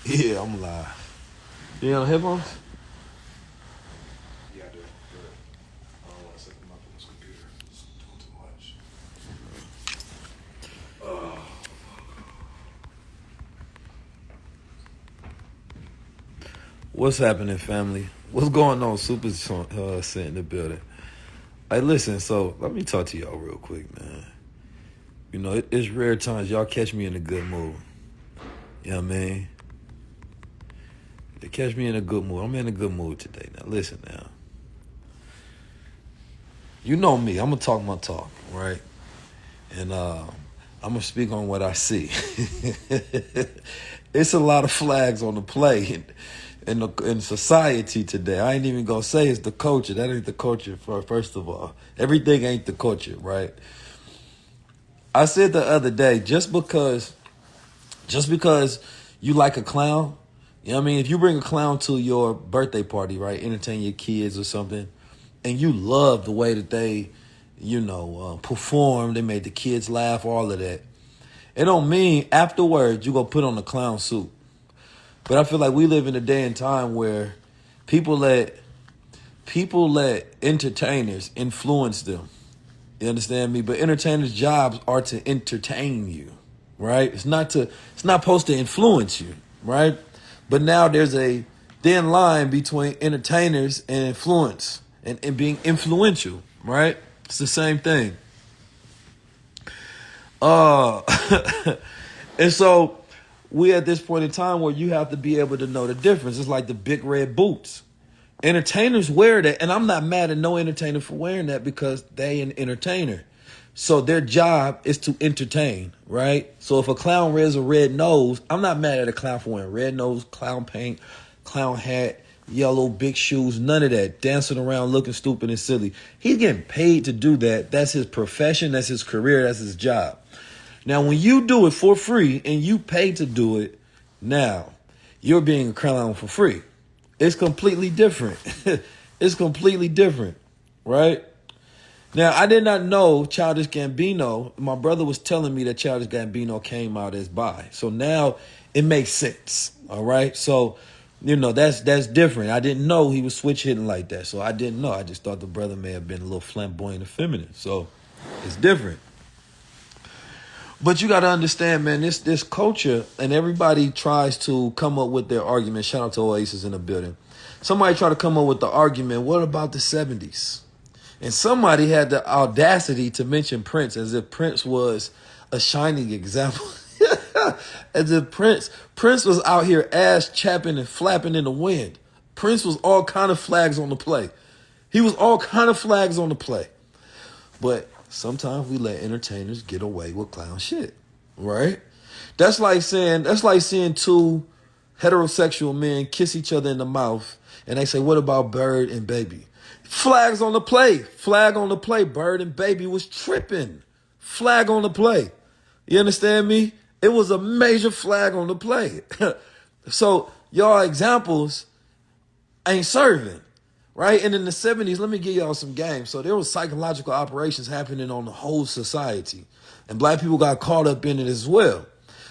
Yeah, I'm live. You on headphones? Yeah, I do. But I don't want to set them up on this computer. It's doing too much. What's happening, family? What's going on? Super sent in the building. Hey, listen, so let me talk to y'all real quick, man. You know, it's rare times y'all catch me in a good mood. You know what I mean? They catch me in a good mood. I'm in a good mood today. Now, listen now. You know me. I'm going to talk my talk, right? And I'm going to speak on what I see. It's a lot of flags on the play in society today. I ain't even going to say it's the culture. That ain't the culture, first of all. Everything ain't the culture, right? I said the other day, just because you like a clown, you know what I mean? If you bring a clown to your birthday party, right, entertain your kids or something, and you love the way that they, perform, they made the kids laugh, all of that, it don't mean afterwards you go put on a clown suit. But I feel like we live in a day and time where people let entertainers influence them. You understand me? But entertainers' jobs are to entertain you, right? It's not supposed to influence you, right? But now there's a thin line between entertainers and influence and being influential, right? It's the same thing. Uh and so we at this point in time where you have to be able to know the difference. It's like the big red boots. Entertainers wear that, and I'm not mad at no entertainer for wearing that because they an entertainer. So their job is to entertain, right? So if a clown wears a red nose, I'm not mad at a clown for wearing red nose, clown paint, clown hat, yellow big shoes, none of that. Dancing around looking stupid and silly. He's getting paid to do that. That's his profession, that's his career, that's his job. Now, when you do it for free and you pay to do it, now you're being a clown for free. It's completely different. It's completely different, right? Now, I did not know Childish Gambino. My brother was telling me that Childish Gambino came out as bi. So now it makes sense, all right? So, that's different. I didn't know he was switch hitting like that. So I didn't know. I just thought the brother may have been a little flamboyant and feminine. So it's different. But you got to understand, man, this culture, and everybody tries to come up with their argument. Shout out to Oasis in the building. Somebody tried to come up with the argument, what about the 70s? And somebody had the audacity to mention Prince as if Prince was a shining example. As if Prince was out here ass chapping and flapping in the wind. Prince was all kind of flags on the play. He was all kind of flags on the play. But sometimes we let entertainers get away with clown shit, right? That's like seeing two heterosexual men kiss each other in the mouth, and they say, "What about Bird and Baby?" Flags on the play, flag on the play. Bird and Baby was tripping. Flag on the play. You understand me? It was a major flag on the play. So y'all examples ain't serving. Right? And in the 70s, let me give y'all some game. So there was psychological operations happening on the whole society. And black people got caught up in it as well.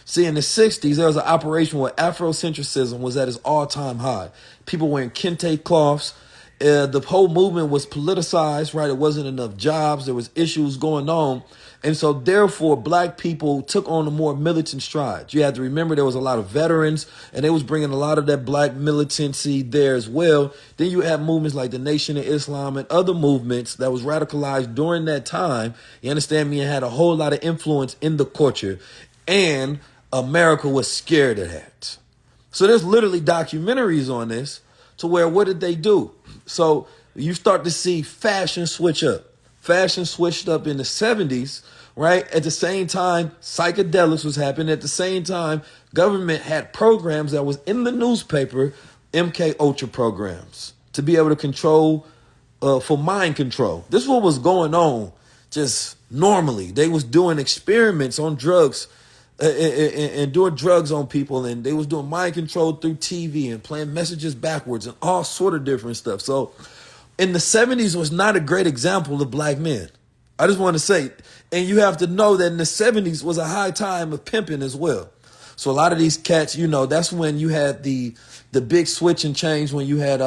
See, in the 60s, there was an operation where Afrocentrism was at its all-time high. People wearing kente cloths. The whole movement was politicized, right? It wasn't enough jobs. There was issues going on. And so therefore, black people took on a more militant stride. You had to remember there was a lot of veterans, and they was bringing a lot of that black militancy there as well. Then you have movements like the Nation of Islam and other movements that was radicalized during that time. You understand me? And had a whole lot of influence in the culture. And America was scared of that. So there's literally documentaries on this to where what did they do? So you start to see fashion switch up. Fashion switched up in the 70s, right? At the same time, psychedelics was happening. At the same time, government had programs that was in the newspaper, MK Ultra programs, to be able to control, for mind control. This is what was going on just normally. They was doing experiments on drugs and doing drugs on people, and they was doing mind control through TV and playing messages backwards and all sort of different stuff. So in the 70s was not a great example of black men. I just want to say, and you have to know that in the 70s was a high time of pimping as well. So a lot of these cats, that's when you had the big switch and change when you had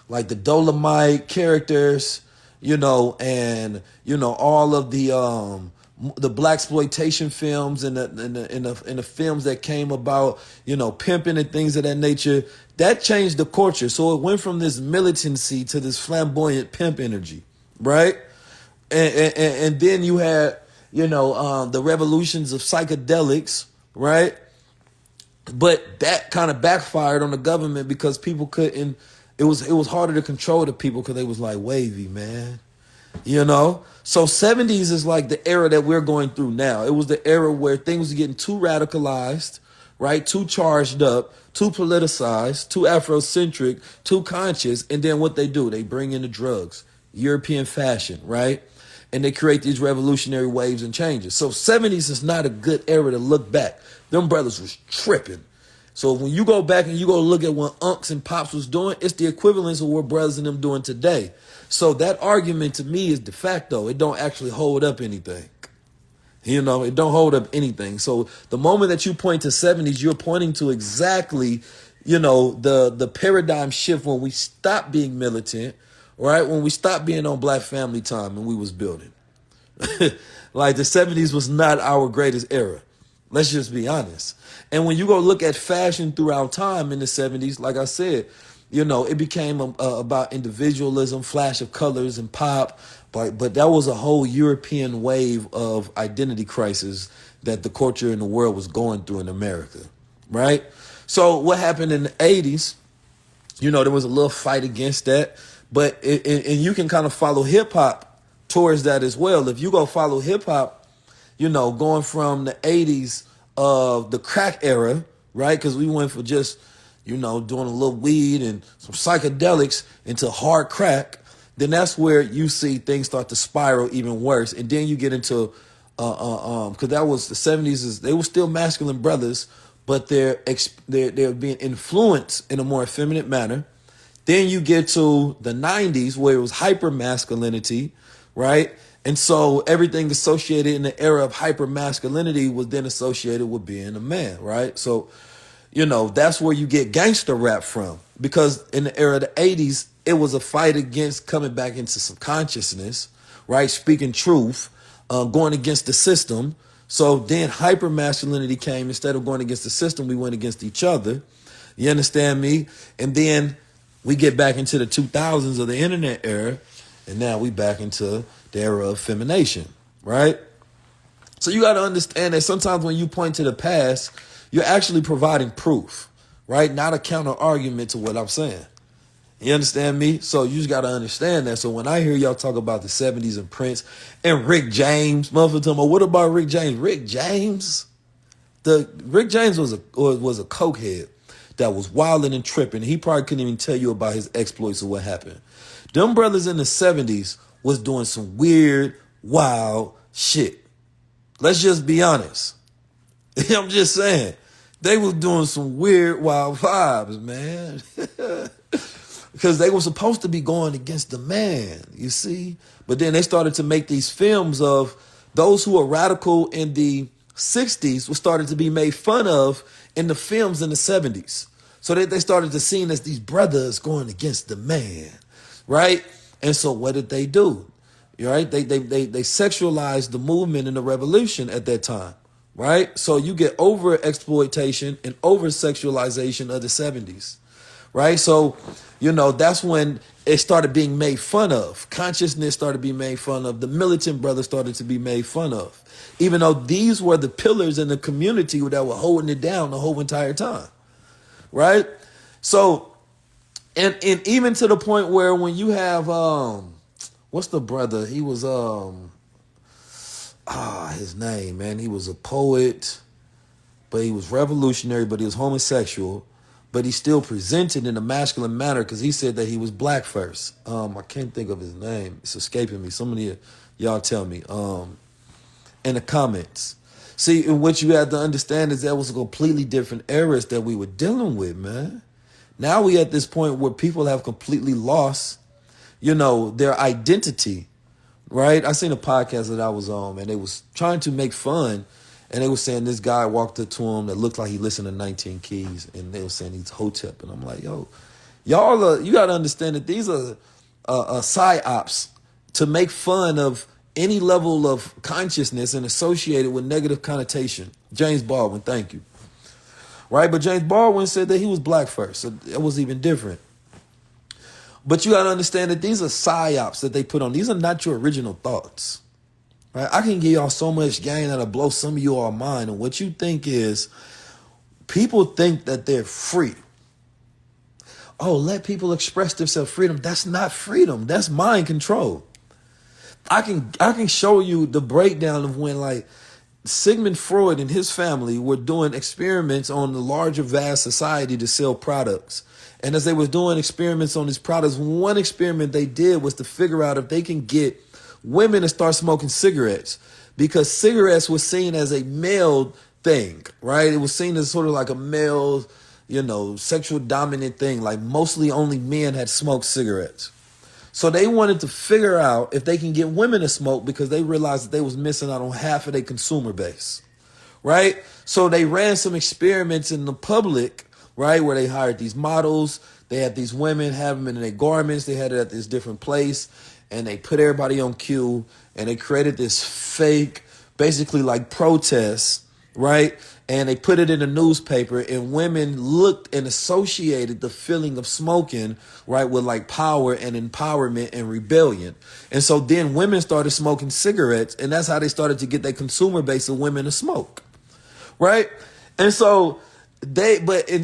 like the Dolomite characters, and all of the black exploitation films and the films that came about, pimping and things of that nature. That changed the culture. So it went from this militancy to this flamboyant pimp energy, right? And then you had the revolutions of psychedelics, right? But that kind of backfired on the government because people couldn't. It was harder to control the people because they was like wavy, man. So 70s is like the era that we're going through now. It was the era where things were getting too radicalized, right? Too charged up, too politicized, too Afrocentric, too conscious. And then what they do, they bring in the drugs, European fashion, right? And they create these revolutionary waves and changes. So 70s is not a good era to look back. Them brothers was tripping. So when you go back and you go look at what Unks and Pops was doing, it's the equivalence of what brothers and them doing today. So that argument to me is de facto. It don't actually hold up anything. It don't hold up anything. So the moment that you point to 70s, you're pointing to exactly, the paradigm shift when we stopped being militant, right? When we stopped being on Black family time and we was building. Like the 70s was not our greatest era. Let's just be honest. And when you go look at fashion throughout time in the 70s, like I said, it became about individualism, flash of colors and pop. But that was a whole European wave of identity crisis that the culture in the world was going through in America, right? So what happened in the 80s, there was a little fight against that. But and you can kind of follow hip hop towards that as well. If you go follow hip hop, going from the 80s of the crack era, right? Because we went for just, doing a little weed and some psychedelics into hard crack. Then that's where you see things start to spiral even worse. And then you get into, because that was the 70s, they were still masculine brothers, but they're being influenced in a more effeminate manner. Then you get to the 90s where it was hyper masculinity, right? And so everything associated in the era of hyper masculinity was then associated with being a man, right? So, that's where you get gangster rap from. Because in the era of the 80s, it was a fight against coming back into some consciousness, right? Speaking truth, going against the system. So then hyper masculinity came. Instead of going against the system, we went against each other. You understand me? And then we get back into the 2000s of the internet era. And now we back into the era of femination, right? So you got to understand that sometimes when you point to the past, you're actually providing proof, right? Not a counter argument to what I'm saying. You understand me? So you just got to understand that. So when I hear y'all talk about the 70s and Prince and Rick James, motherfucker talking about, what about Rick James? Rick James was a cokehead that was wilding and tripping. He probably couldn't even tell you about his exploits or what happened. Them brothers in the 70s was doing some weird, wild shit. Let's just be honest. I'm just saying. They was doing some weird, wild vibes, man. Because they were supposed to be going against the man, you see? But then they started to make these films of those who were radical in the 60s were started to be made fun of in the films in the 70s. So they started to seen as these brothers going against the man, right? And so what did they do? Right? They sexualized the movement and the revolution at that time, right? So you get over exploitation and over sexualization of the 70s, right? So, that's when it started being made fun of. Consciousness started being made fun of. The militant brothers started to be made fun of, even though these were the pillars in the community that were holding it down the whole entire time, right? So, and even to the point where when you have, what's the brother? He was, his name, man. He was a poet, but he was revolutionary, but he was homosexual, but he still presented in a masculine manner because he said that he was black first. I can't think of his name. It's escaping me. Somebody, y'all tell me, in the comments. See, and what you have to understand is that was a completely different eras that we were dealing with, man. Now we at this point where people have completely lost, their identity, right? I seen a podcast that I was on, and they was trying to make fun And they were saying this guy walked up to him that looked like he listened to 19 Keys, and they were saying he's Hotep. And I'm like, yo, you got to understand that these are psyops to make fun of any level of consciousness and associated with negative connotation. James Baldwin, thank you. Right? But James Baldwin said that he was black first, so it was even different. But you got to understand that these are psyops that they put on. These are not your original thoughts. Right? I can give y'all so much game that'll blow some of you all mind. And what you think is, people think that they're free. Oh, let people express themselves, freedom. That's not freedom. That's mind control. I can show you the breakdown of when, like, Sigmund Freud and his family were doing experiments on the larger vast society to sell products. And as they were doing experiments on these products, one experiment they did was to figure out if they can get women to start smoking cigarettes, because cigarettes was seen as a male thing, right? It was seen as sort of like a male, sexual dominant thing. Like mostly only men had smoked cigarettes. So they wanted to figure out if they can get women to smoke, because they realized that they was missing out on half of their consumer base, right? So they ran some experiments in the public, right, where they hired these models. They had these women have them in their garments. They had it at this different place, and they put everybody on cue, and they created this fake, basically like protest, right? And they put it in a newspaper, and women looked and associated the feeling of smoking, right, with like power and empowerment and rebellion. And so then women started smoking cigarettes, and that's how they started to get their consumer base of women to smoke, right? And so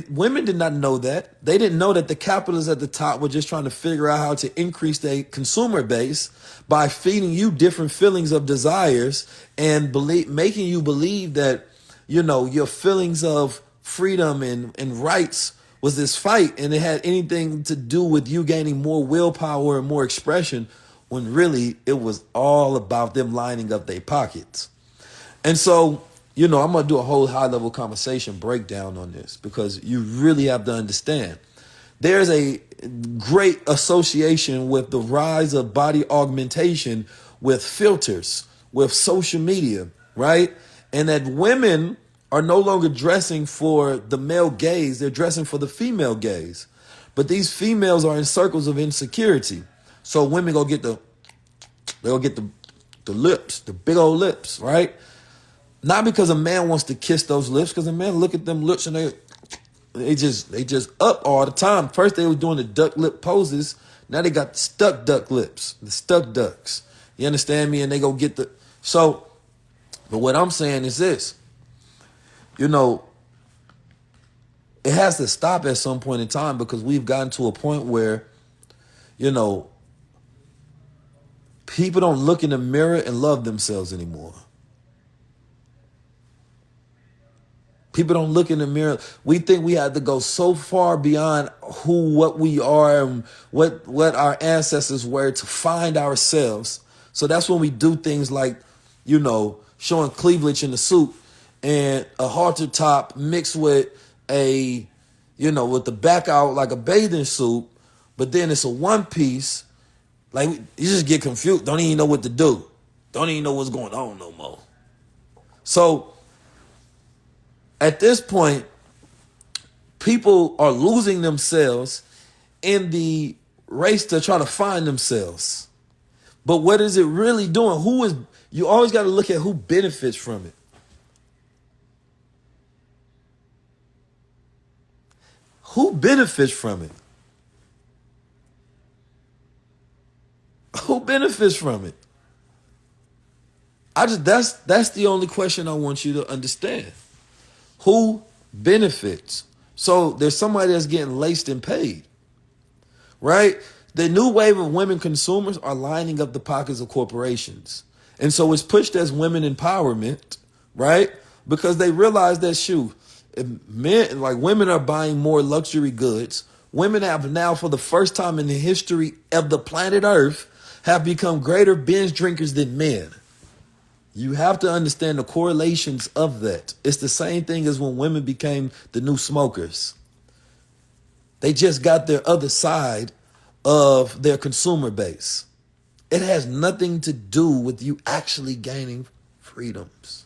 women did not know that. They didn't know that the capitalists at the top were just trying to figure out how to increase their consumer base by feeding you different feelings of desires and making you believe that, your feelings of freedom and rights was this fight, and it had anything to do with you gaining more willpower and more expression, when really it was all about them lining up their pockets. And so, I'm going to do a whole high-level conversation breakdown on this, because you really have to understand. There's a great association with the rise of body augmentation with filters, with social media, right? And that women are no longer dressing for the male gaze, they're dressing for the female gaze. But these females are in circles of insecurity. So women they'll get the lips, the big old lips, right? Not because a man wants to kiss those lips, because a man look at them lips and they just up all the time. First they were doing the duck lip poses. Now they got the stuck duck lips, the stuck ducks. You understand me? And they go get but what I'm saying is this, it has to stop at some point in time, because we've gotten to a point where, people don't look in the mirror and love themselves anymore. People don't look in the mirror. We think we have to go so far beyond what we are and what our ancestors were to find ourselves. So that's when we do things like, showing cleavage in the suit and a halter top mixed with with the back out like a bathing suit, but then it's a one piece. Like, you just get confused. Don't even know what to do. Don't even know what's going on no more. So at this point, people are losing themselves in the race to try to find themselves. But what is it really doing? You always got to look at who benefits from it. Who benefits from it? Who benefits from it? That's the only question I want you to understand. Who benefits? So there's somebody that's getting laced and paid, right? The new wave of women consumers are lining up the pockets of corporations. And so it's pushed as women empowerment, right? Because they realize that women are buying more luxury goods. Women have now, for the first time in the history of the planet Earth, have become greater binge drinkers than men. You have to understand the correlations of that. It's the same thing as when women became the new smokers. They just got their other side of their consumer base. It has nothing to do with you actually gaining freedoms.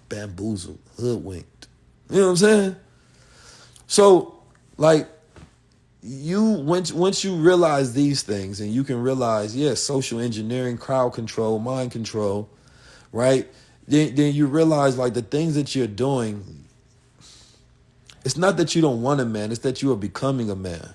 bamboozled, hoodwinked. You know what I'm saying? So, like, once you realize these things, and you can realize, yes, social engineering, crowd control, mind control, right? Then you realize, like, the things that you're doing, it's not that you don't want a man, it's that you are becoming a man.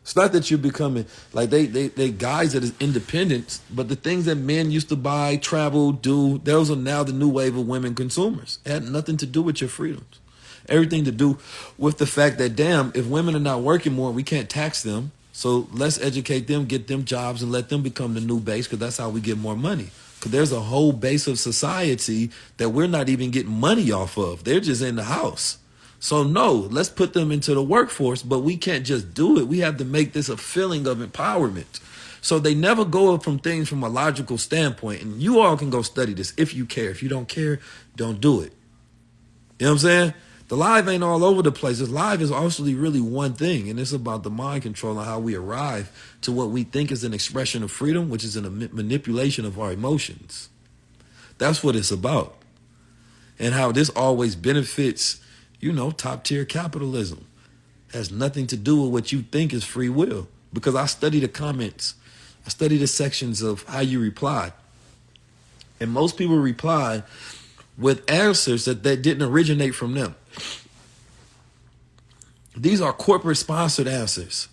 It's not that you're becoming, like, they guys that is independence, but the things that men used to buy, travel, do, those are now the new wave of women consumers. It had nothing to do with your freedoms. Everything to do with the fact that, damn, if women are not working more, we can't tax them. So let's educate them, get them jobs, and let them become the new base, because that's how we get more money. Because there's a whole base of society that we're not even getting money off of. They're just in the house. So no, let's put them into the workforce, but we can't just do it. We have to make this a feeling of empowerment. So they never go from things from a logical standpoint. And you all can go study this if you care. If you don't care, don't do it. You know what I'm saying? The live ain't all over the place. This live is actually really one thing, and it's about the mind control and how we arrive to what we think is an expression of freedom, which is a manipulation of our emotions. That's what it's about. And how this always benefits, top tier capitalism. Has nothing to do with what you think is free will. Because I study the comments. I study the sections of how you reply. And most people reply with answers that didn't originate from them. These are corporate sponsored answers.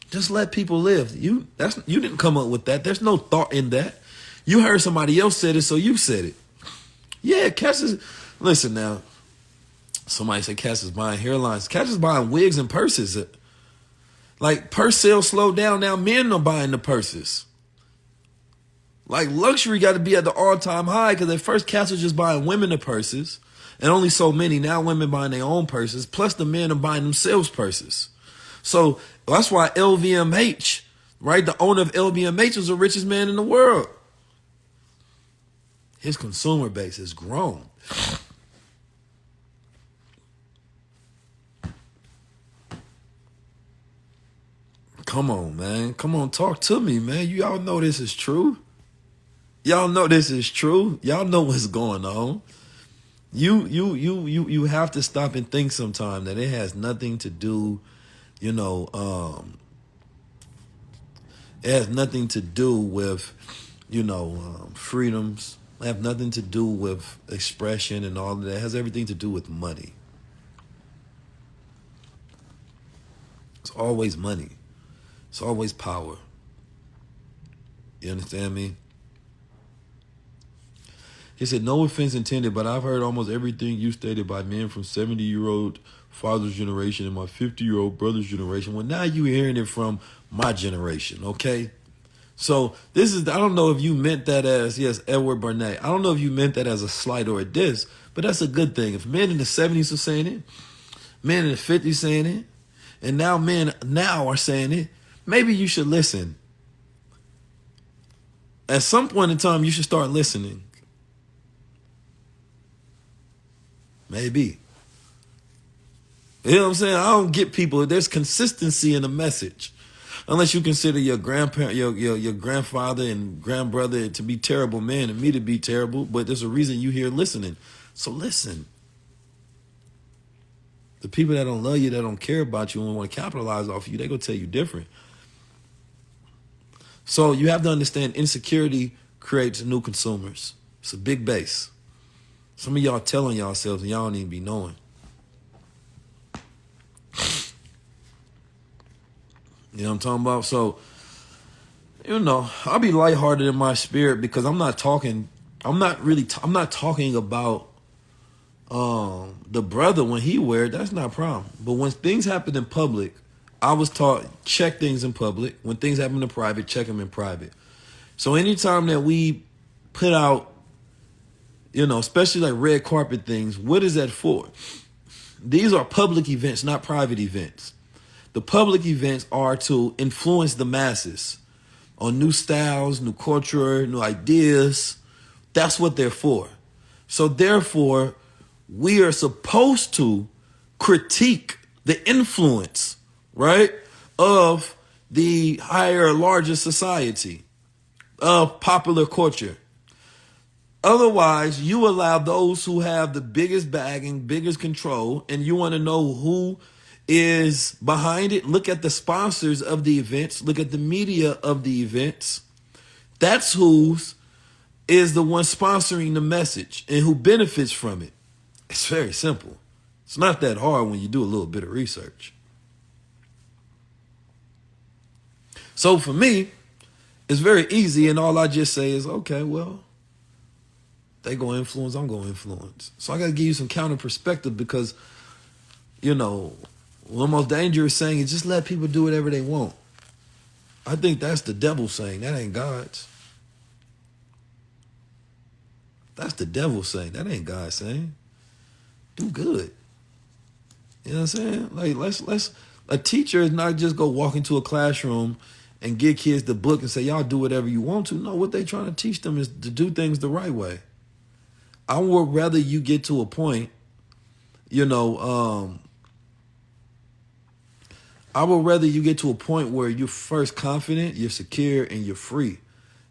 Just let people live. You didn't come up with that. There's no thought in that. You heard somebody else said it, so you said it. Yeah, Cass is. Listen now. Somebody said Cass is buying hairlines. Cass is buying wigs and purses. Like, purse sales slowed down. Now men are buying the purses. Like, luxury got to be at the all-time high, because at first Cass was just buying women the purses, and only so many. Now women buying their own purses, plus the men are buying themselves purses. So that's why LVMH, right? The owner of LVMH was the richest man in the world. His consumer base has grown. Come on, man. Come on, talk to me, man. Y'all know this is true. Y'all know this is true. Y'all know what's going on. You have to stop and think sometime that it has nothing to do, it has nothing to do with, freedoms. It have nothing to do with expression and all of that. It has everything to do with money. It's always money. It's always power. You understand me? He said, no offense intended, but I've heard almost everything you stated by men from 70-year-old father's generation and my 50-year-old brother's generation. Well, now you're hearing it from my generation, okay? So I don't know if you meant that as, yes, Edward Burnett. I don't know if you meant that as a slight or a diss, but that's a good thing. If men in the 70s are saying it, men in the 50s saying it, and now men now are saying it, maybe you should listen. At some point in time, you should start listening. Maybe. You know what I'm saying? I don't get people. There's consistency in the message. Unless you consider your grandparent, your grandfather and grandbrother to be terrible men and me to be terrible, but there's a reason you here listening. So listen. The people that don't love you, that don't care about you and want to capitalize off of you, they're going to tell you different. So you have to understand, insecurity creates new consumers. It's a big base. Some of y'all telling yourselves and y'all don't even be knowing. You know what I'm talking about? So, I'll be lighthearted in my spirit, because I'm not talking about the brother when he wear it. That's not a problem. But when things happen in public, I was taught, check things in public. When things happen in private, check them in private. So anytime that we put out, especially like red carpet things, what is that for? These are public events, not private events. The public events are to influence the masses on new styles, new culture, new ideas. That's what they're for. So therefore, we are supposed to critique the influence, right, of the higher, larger society, of popular culture, Otherwise, you allow those who have the biggest bagging, biggest control, and you want to know who is behind it. Look at the sponsors of the events. Look at the media of the events. That's who's is the one sponsoring the message and who benefits from it. It's very simple. It's not that hard when you do a little bit of research. So for me, it's very easy, and all I just say is, okay, well, they go influence, I'm going to influence. So I got to give you some counter perspective because, the most dangerous saying is just let people do whatever they want. I think that's the devil saying. That ain't God's. That's the devil saying. That ain't God saying. Do good. You know what I'm saying? Like let's a teacher is not just go walk into a classroom and give kids the book and say, y'all do whatever you want to. No, what they trying to teach them is to do things the right way. I would rather you get to a point, I would rather you get to a point where you're first confident, you're secure, and you're free.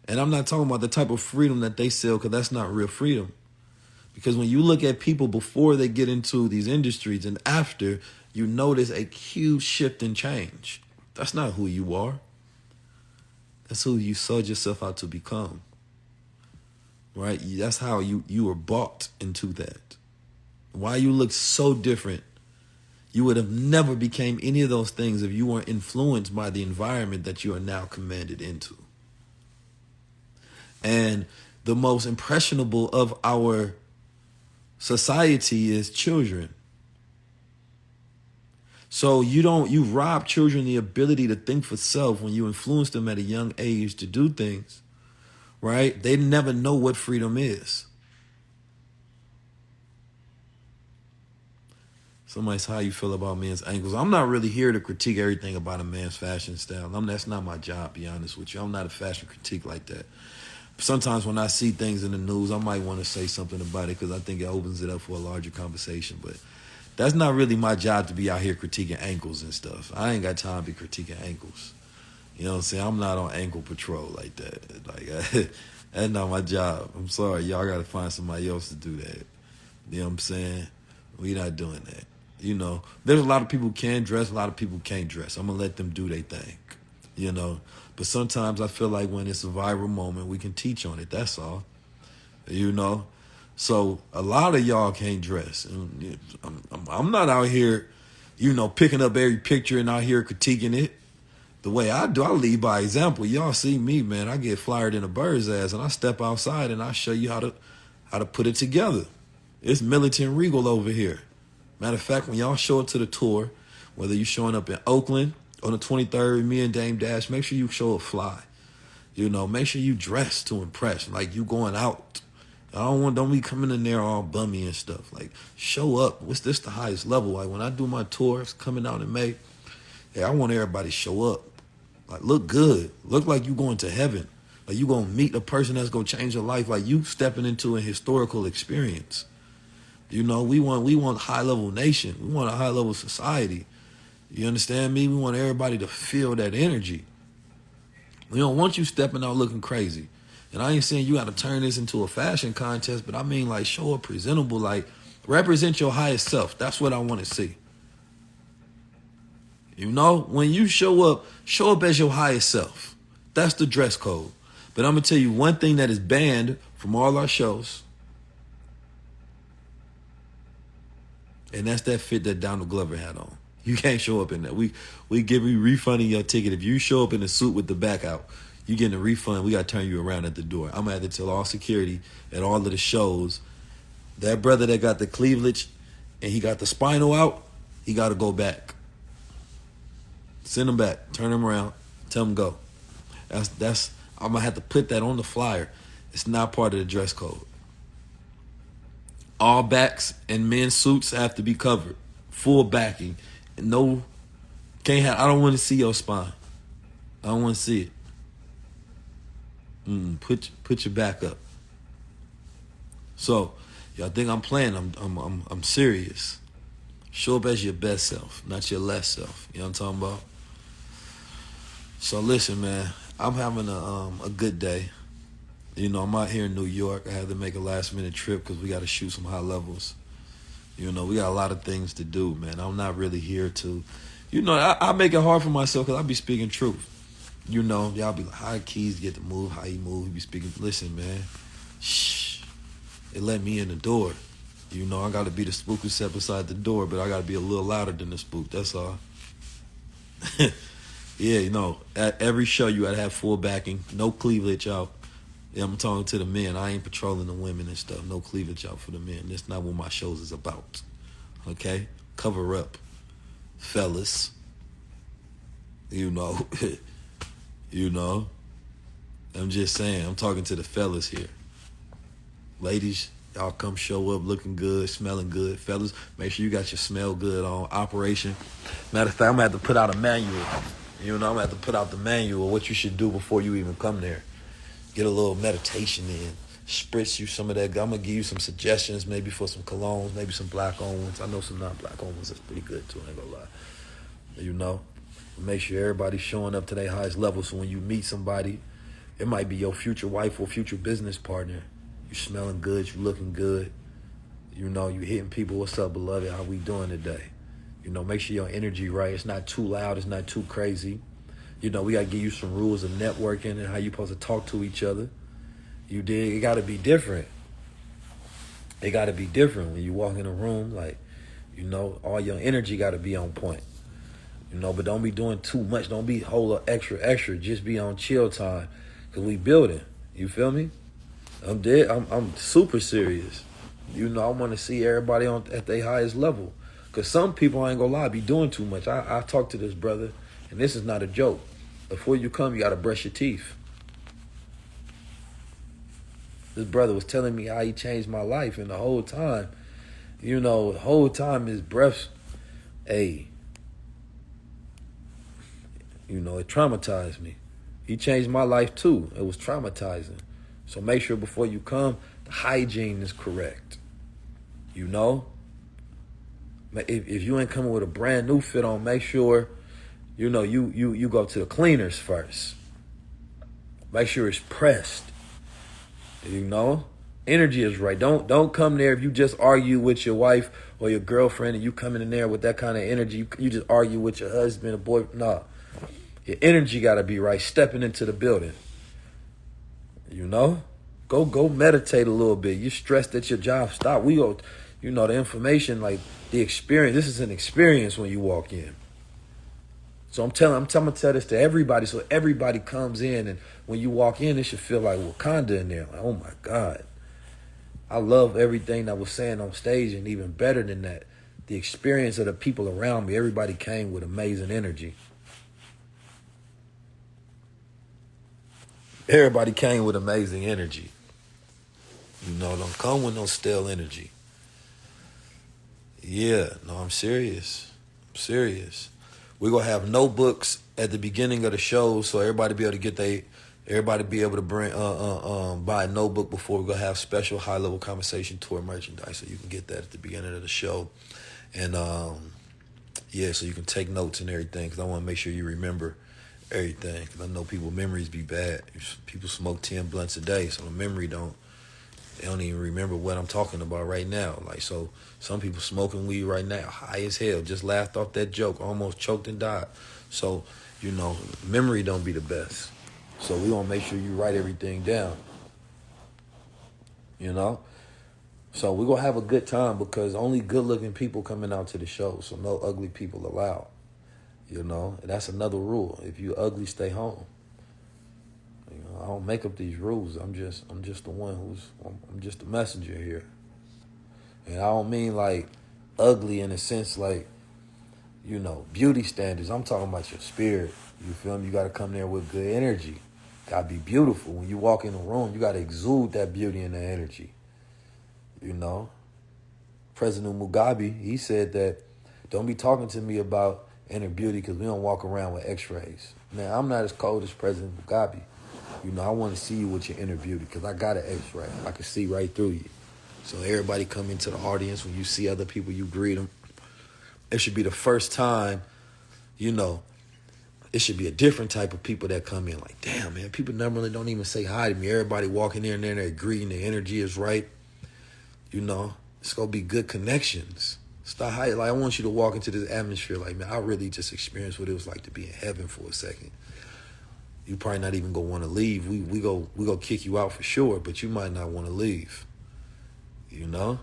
And I'm not talking about the type of freedom that they sell, because that's not real freedom. Because when you look at people before they get into these industries and after, you notice a huge shift and change. That's not who you are. That's who you sold yourself out to become. Right? That's how you were bought into that. Why you look so different. You would have never became any of those things if you weren't influenced by the environment that you are now commanded into. And the most impressionable of our society is children. So you rob children the ability to think for self when you influence them at a young age to do things, right? They never know what freedom is. Somebody's how you feel about men's ankles. I'm not really here to critique everything about a man's fashion style. That's not my job, to be honest with you. I'm not a fashion critique like that. Sometimes when I see things in the news, I might want to say something about it because I think it opens it up for a larger conversation. But that's not really my job to be out here critiquing ankles and stuff. I ain't got time to be critiquing ankles. You know what I'm saying? I'm not on ankle patrol like that. Like that's not my job. I'm sorry. Y'all got to find somebody else to do that. You know what I'm saying? We not doing that. There's a lot of people who can dress, a lot of people can't dress. I'm going to let them do their thing, But sometimes I feel like when it's a viral moment, we can teach on it. That's all, So a lot of y'all can't dress. I'm not out here, picking up every picture and out here critiquing it. The way I do, I lead by example. Y'all see me, man. I get flyered in a bird's ass, and I step outside and I show you how to put it together. It's militant regal over here. Matter of fact, when y'all show up to the tour, whether you're showing up in Oakland on the 23rd, me and Dame Dash, make sure you show up fly. Make sure you dress to impress, like you going out. Don't be coming in there all bummy and stuff. Like, show up. What's this the highest level? Like, when I do my tours coming out in May, I want everybody to show up. Like, look good. Look like you going to heaven. Like, you going to meet a person that's going to change your life. Like, you stepping into a historical experience. We want high-level nation. We want a high-level society. You understand me? We want everybody to feel that energy. We don't want you stepping out looking crazy. And I ain't saying you got to turn this into a fashion contest, but I mean, like, show up presentable, like, represent your highest self. That's what I want to see. When you show up as your highest self. That's the dress code. But I'm going to tell you one thing that is banned from all our shows. And that's that fit that Donald Glover had on. You can't show up in that. We refunding your ticket. If you show up in a suit with the back out, you getting a refund. We got to turn you around at the door. I'm going to have to tell all security at all of the shows, that brother that got the cleavage and he got the spinal out, he got to go back. Send him back. Turn him around. Tell him go. That's I'm going to have to put that on the flyer. It's not part of the dress code. All backs and men's suits have to be covered. Full backing. And I don't want to see your spine. I don't want to see it. Put your back up. So, y'all think I'm playing? I'm serious. Show up as your best self, not your less self. You know what I'm talking about? So listen, man. I'm having a good day. You know, I'm out here in New York. I had to make a last minute trip because we got to shoot some high levels. You know, we got a lot of things to do, man. I'm not really here to, you know, I make it hard for myself because I be speaking truth. You know, y'all be like, how Keys get to move, how he move. He be speaking, listen, man, shh. It let me in the door. You know, I got to be the spook who sat beside the door, but I got to be a little louder than the spook. That's all. Yeah, you know, at every show you got to have full backing. No cleavage out. Yeah, I'm talking to the men. I ain't patrolling the women and stuff. No cleavage out for the men. That's not what my shows is about. Okay? Cover up. Fellas. You know. You know. I'm just saying. I'm talking to the fellas here. Ladies, y'all come show up looking good, smelling good. Fellas, make sure you got your smell good on. Operation. Matter of fact, I'm going to have to put out a manual. You know, I'm going to have to put out the manual of what you should do before you even come there. Get a little meditation in. Spritz you some of that. I'm going to give you some suggestions maybe for some colognes, maybe some black-owned ones. I know some non-black-owned ones that's pretty good too, I ain't going to lie. You know? Make sure everybody's showing up to their highest level so when you meet somebody, it might be your future wife or future business partner. You smelling good, you looking good. You know, you hitting people, what's up, beloved? How we doing today? You know, make sure your energy right. It's not too loud, it's not too crazy. You know, we got to give you some rules of networking and how you supposed to talk to each other. You dig? It got to be different. It got to be different when you walk in a room. Like, you know, all your energy got to be on point. You know, but don't be doing too much. Don't be whole extra. Just be on chill time because we building. You feel me? I'm dead. I'm super serious. You know, I want to see everybody at their highest level because some people, I ain't going to lie, be doing too much. I talked to this brother, and this is not a joke. Before you come, you got to brush your teeth. This brother was telling me how he changed my life, and the whole time, you know, the whole time his breath, you know, it traumatized me. He changed my life too. It was traumatizing. So make sure before you come, the hygiene is correct. You know? If you ain't coming with a brand new fit on, make sure, you know, you go to the cleaners first. Make sure it's pressed. You know? Energy is right. Don't come there if you just argue with your wife or your girlfriend and you coming in there with that kind of energy. You just argue with your husband or boy. No. Your energy got to be right. Stepping into the building. You know? Go meditate a little bit. You're stressed at your job. Stop. We go, you know, the information, like the experience. This is an experience when you walk in. So I'm gonna tell this to everybody so everybody comes in, and when you walk in, it should feel like Wakanda in there. Like, oh my God. I love everything that was saying on stage, and even better than that, the experience of the people around me. Everybody came with amazing energy. Everybody came with amazing energy. You know, don't come with no stale energy. Yeah, no, I'm serious. I'm serious. We're going to have notebooks at the beginning of the show so everybody be able to everybody be able to bring buy a notebook before we're going to have special high-level conversation tour merchandise. So you can get that at the beginning of the show. And, yeah, so you can take notes and everything because I want to make sure you remember everything because I know people's memories be bad. People smoke 10 blunts a day, so the memory they don't even remember what I'm talking about right now. Like, so some people smoking weed right now, high as hell, just laughed off that joke, almost choked and died. So, you know, memory don't be the best. So we want to make sure you write everything down, you know? So we're going to have a good time because only good-looking people coming out to the show, so no ugly people allowed, you know? And that's another rule. If you ugly, stay home. I don't make up these rules. I'm just the one I'm just the messenger here. And I don't mean like ugly in a sense like, you know, beauty standards. I'm talking about your spirit. You feel me? You got to come there with good energy. Got to be beautiful. When you walk in a room, you got to exude that beauty and that energy. You know? President Mugabe, he said that, don't be talking to me about inner beauty because we don't walk around with x-rays. Now, I'm not as cold as President Mugabe. You know, I want to see you with your inner beauty because I got an x-ray. I can see right through you. So everybody come into the audience, when you see other people, you greet them. It should be the first time, you know, it should be a different type of people that come in. Like, damn, man, people normally don't even say hi to me. Everybody walking in there and they're greeting, the energy is right. You know, it's gonna be good connections. Stop high. Like, I want you to walk into this atmosphere like, man, I really just experienced what it was like to be in heaven for a second. You probably not even gonna want to leave. We go kick you out for sure, but you might not want to leave. You know,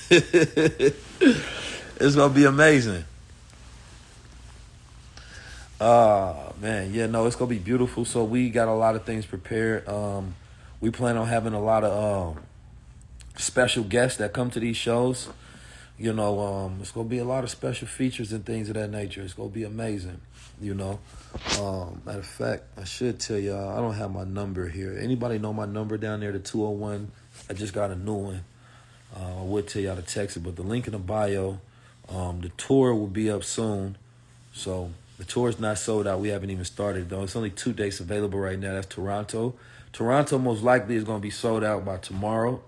it's gonna be amazing. Man, yeah, no, it's gonna be beautiful. So we got a lot of things prepared. We plan on having a lot of special guests that come to these shows. You know, it's gonna be a lot of special features and things of that nature. It's gonna be amazing. You know, matter of fact, I should tell y'all, I don't have my number here. Anybody know my number down there, the 201? I just got a new one. I would tell y'all to text it, but the link in the bio. The tour will be up soon, so the tour is not sold out. We haven't even started though. It's only 2 dates available right now. That's Toronto. Toronto most likely is gonna be sold out by tomorrow.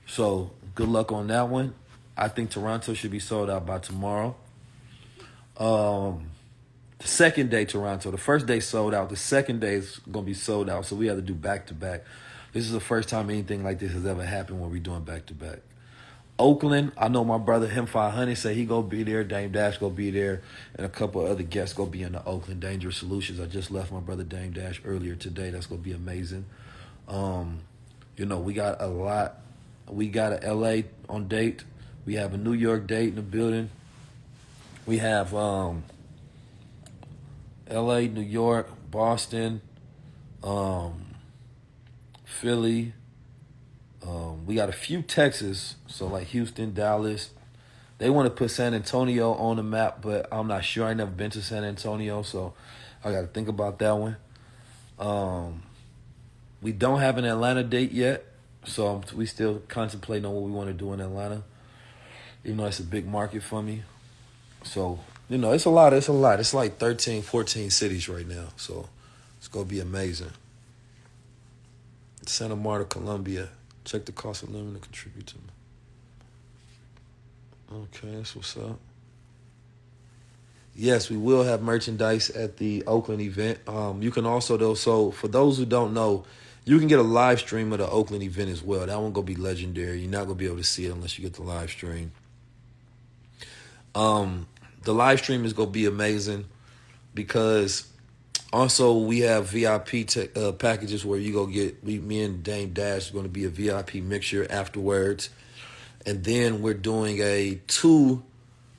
So good luck on that one. I think Toronto should be sold out by tomorrow. The second day, Toronto. The first day sold out. The second day is going to be sold out. So we have to do back-to-back. This is the first time anything like this has ever happened when we're doing back-to-back. Oakland, I know my brother, him 500, say he going to be there. Dame Dash going to be there. And a couple of other guests going to be in the Oakland Dangerous Solutions. I just left my brother Dame Dash earlier today. That's going to be amazing. You know, we got a lot. We got a L.A. on date. We have a New York date in the building. We have L.A., New York, Boston, Philly. We got a few Texas, so like Houston, Dallas. They want to put San Antonio on the map, but I'm not sure. I never been to San Antonio, so I got to think about that one. We don't have an Atlanta date yet, so we still contemplating on what we want to do in Atlanta. Even though it's a big market for me. So, you know, it's a lot. It's like 13, 14 cities right now. So it's going to be amazing. Santa Marta, Colombia. Check the cost of living to contribute to me. Okay, that's what's up. Yes, we will have merchandise at the Oakland event. You can also, though, so for those who don't know, you can get a live stream of the Oakland event as well. That one going to be legendary. You're not going to be able to see it unless you get the live stream. The live stream is going to be amazing because also we have VIP packages where you go get, me and Dame Dash are going to be a VIP mixture afterwards. And then we're doing a 2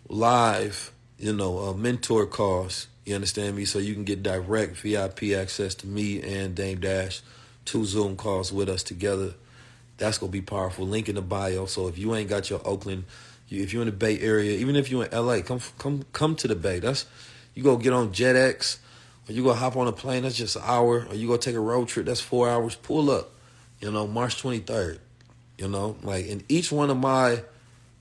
live, mentor calls. You understand me? So you can get direct VIP access to me and Dame Dash, 2 Zoom calls with us together. That's going to be powerful. Link in the bio. So if you ain't got your Oakland, if you're in the Bay Area, even if you're in LA, come to the Bay. You go get on JetX, or you go hop on a plane, that's just an hour, or you go take a road trip, that's 4 hours. Pull up, March 23rd. And each one of my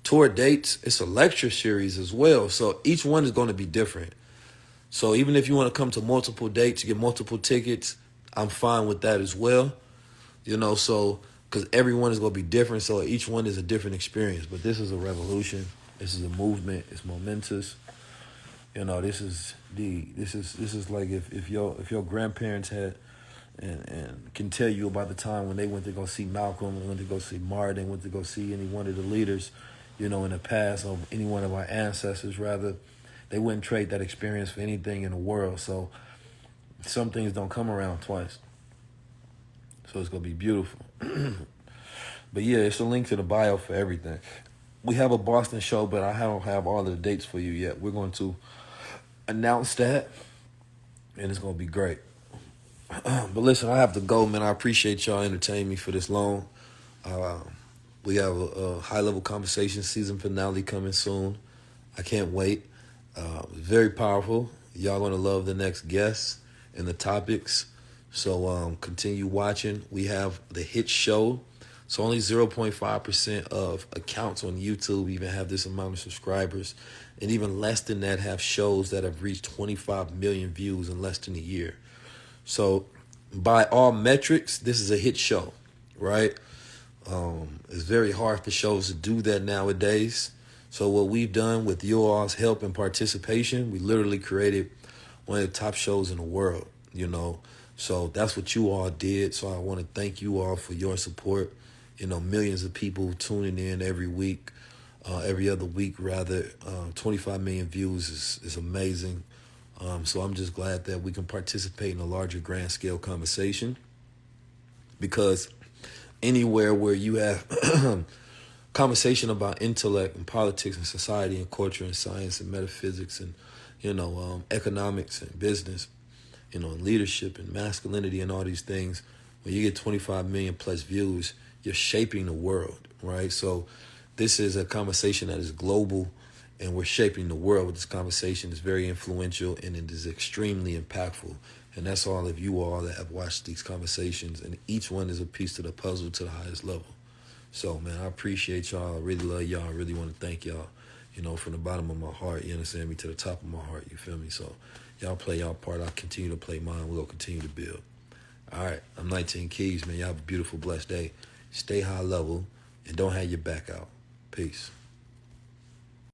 tour dates, it's a lecture series as well. So each one is going to be different. So even if you want to come to multiple dates, get multiple tickets, I'm fine with that as well. Because everyone is going to be different, so each one is a different experience. But this is a revolution. This is a movement. It's momentous. This is like if your grandparents had and can tell you about the time when they went to go see Malcolm, went to go see Martin, went to go see any one of the leaders, in the past, or any one of our ancestors rather, they wouldn't trade that experience for anything in the world. So some things don't come around twice. So it's going to be beautiful. But yeah, it's a link to the bio for everything. We have a Boston show, but I don't have all of the dates for you yet. We're going to announce that, and it's going to be great. But listen, I have to go, man. I appreciate y'all entertaining me for this long. We have a high-level conversation season finale coming soon. I can't wait. Very powerful. Y'all going to love the next guests and the topics. So continue watching. We have the hit show. So only 0.5% of accounts on YouTube even have this amount of subscribers. And even less than that have shows that have reached 25 million views in less than a year. So by all metrics, this is a hit show, right? It's very hard for shows to do that nowadays. So what we've done with your all's help and participation, we literally created one of the top shows in the world, you know. So that's what you all did. So I want to thank you all for your support. You know, millions of people tuning in every week, every other week rather. 25 million views is amazing. So I'm just glad that we can participate in a larger grand scale conversation, because anywhere where you have conversation about intellect and politics and society and culture and science and metaphysics and, economics and business, and leadership and masculinity and all these things, when you get 25 million plus views, you're shaping the world, right? So this is a conversation that is global, and we're shaping the world with this conversation. It's very influential and it is extremely impactful. And that's all of you all that have watched these conversations, and each one is a piece to the puzzle to the highest level. So, man, I appreciate y'all. I really love y'all. I really want to thank y'all, from the bottom of my heart, you understand me, to the top of my heart, you feel me? So y'all play y'all part. I'll continue to play mine. We'll continue to build. All right, I'm 19 Keys, man. Y'all have a beautiful, blessed day. Stay high level and don't have your back out. Peace.